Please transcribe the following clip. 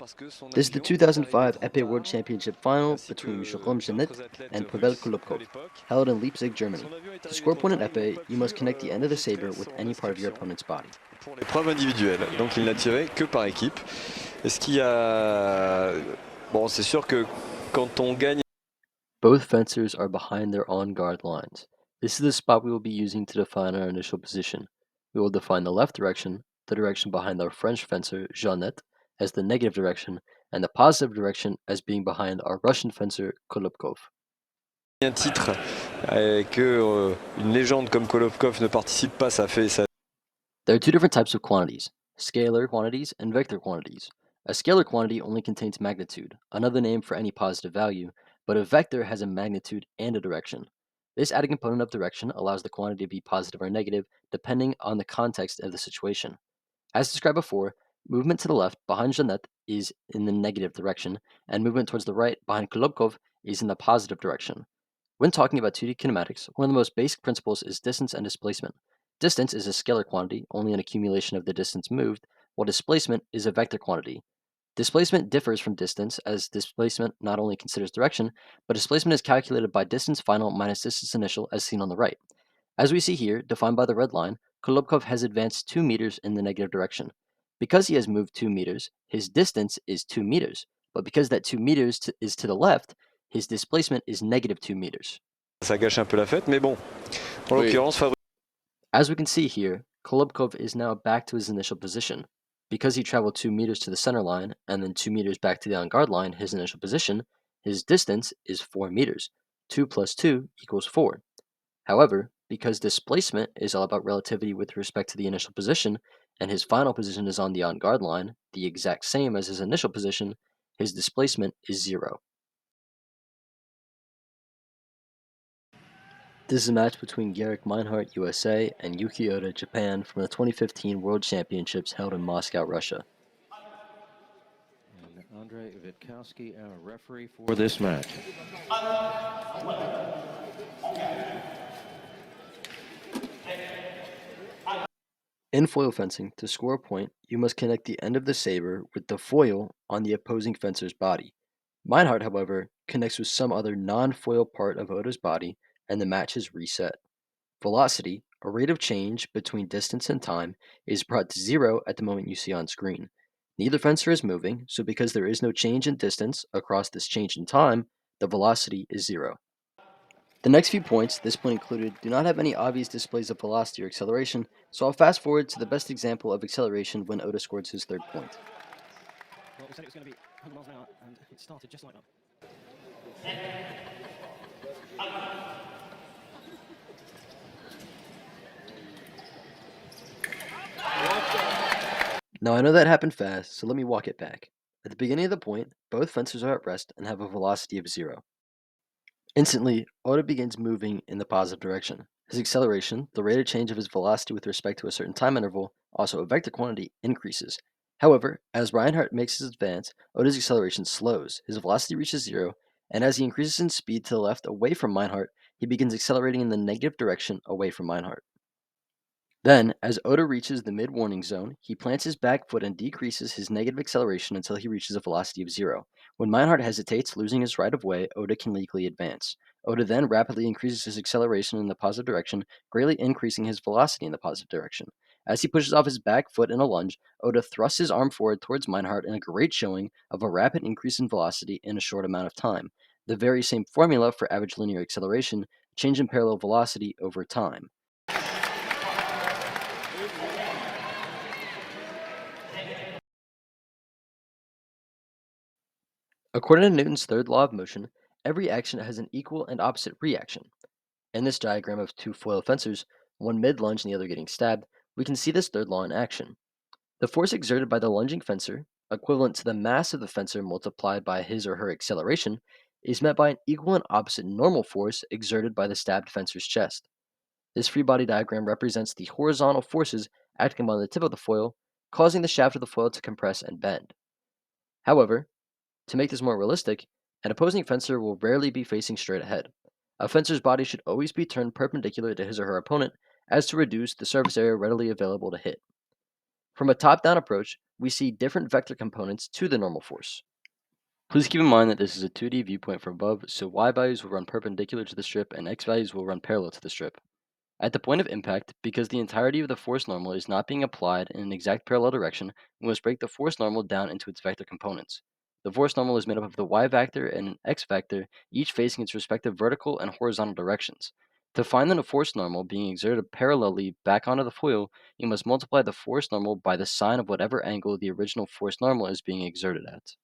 This is the 2005 Epee World Championship final between Jérôme Jeannet and Pavel Kulobkov, held in Leipzig, Germany. To score a point at épée, you must connect the end of the saber with any part of your opponent's body. Pour l'épreuve individuelle, donc il n'a tiré que par équipe. Est-ce qu'il y a... Bon, c'est sûr que quand on gagne... Both fencers are behind their on-guard lines. This is the spot we will be using to define our initial position. We will define the left direction, the direction behind our French fencer Jeannet, as the negative direction, and the positive direction as being behind our Russian fencer Kulobkov. Un titre et que une légende comme Kolobkov ne participe pas, ça fait ça. There are two different types of quantities, scalar quantities and vector quantities. A scalar quantity only contains magnitude, another name for any positive value, but a vector has a magnitude and a direction. This added component of direction allows the quantity to be positive or negative depending on the context of the situation. As described before, movement to the left behind Jeannet is in the negative direction, and movement towards the right behind Kolobkov is in the positive direction. When talking about 2D kinematics, one of the most basic principles is distance and displacement. Distance is a scalar quantity, only an accumulation of the distance moved, while displacement is a vector quantity. Displacement differs from distance, as displacement not only considers direction, but displacement is calculated by distance final minus distance initial as seen on the right. As we see here, defined by the red line, Kolobkov has advanced 2 meters in the negative direction. Because he has moved 2 meters, his distance is 2 meters, but because that 2 meters is to the left, his displacement is negative 2 meters. Ça gâche un peu la fête, mais bon. En l'occurrence, as we can see here, Kolobkov is now back to his initial position. Because he traveled 2 meters to the center line and then 2 meters back to the on-guard line, his initial position, his distance is 4 meters. 2 plus 2 equals 4. However, because displacement is all about relativity with respect to the initial position, and his final position is on the on-guard line, the exact same as his initial position, his displacement is 0. This is a match between Garrick Meinhardt, USA, and Yuki Oda, Japan, from the 2015 World Championships held in Moscow, Russia. And Andrei Vitkowski, our referee for this match. In foil fencing, to score a point, you must connect the end of the saber with the foil on the opposing fencer's body. Meinhardt, however, connects with some other non-foil part of Oda's body, and the match is reset. Velocity, a rate of change between distance and time, is brought to 0 at the moment you see on screen. Neither fencer is moving, so because there is no change in distance across this change in time, the velocity is 0. The next few points, this point included, do not have any obvious displays of velocity or acceleration, so I'll fast forward to the best example of acceleration when Oda scored his third point. Well, we said it was going to be 100 miles an hour, and it started just like that. Now I know that happened fast, so let me walk it back. At the beginning of the point, both fencers are at rest and have a velocity of 0. Instantly, Oda begins moving in the positive direction. His acceleration, the rate of change of his velocity with respect to a certain time interval, also a vector quantity, increases. However, as Reinhardt makes his advance, Oda's acceleration slows, his velocity reaches 0, and as he increases in speed to the left away from Meinhardt, he begins accelerating in the negative direction away from Meinhardt. Then, as Oda reaches the mid-warning zone, he plants his back foot and decreases his negative acceleration until he reaches a velocity of 0. When Meinhardt hesitates, losing his right of way, Oda can legally advance. Oda then rapidly increases his acceleration in the positive direction, greatly increasing his velocity in the positive direction. As he pushes off his back foot in a lunge, Oda thrusts his arm forward towards Meinhardt in a great showing of a rapid increase in velocity in a short amount of time. The very same formula for average linear acceleration, change in parallel velocity over time. According to Newton's third law of motion, every action has an equal and opposite reaction. In this diagram of two foil fencers, one mid-lunge and the other getting stabbed, we can see this third law in action. The force exerted by the lunging fencer, equivalent to the mass of the fencer multiplied by his or her acceleration, is met by an equal and opposite normal force exerted by the stabbed fencer's chest. This free body diagram represents the horizontal forces acting on the tip of the foil, causing the shaft of the foil to compress and bend. However, to make this more realistic, an opposing fencer will rarely be facing straight ahead. A fencer's body should always be turned perpendicular to his or her opponent as to reduce the surface area readily available to hit. From a top-down approach, we see different vector components to the normal force. Please keep in mind that this is a 2D viewpoint from above, so y values will run perpendicular to the strip and x values will run parallel to the strip. At the point of impact, because the entirety of the force normal is not being applied in an exact parallel direction, we must break the force normal down into its vector components. The force normal is made up of the y vector and an x vector, each facing its respective vertical and horizontal directions. To find the force normal being exerted parallelly back onto the foil, you must multiply the force normal by the sine of whatever angle the original force normal is being exerted at.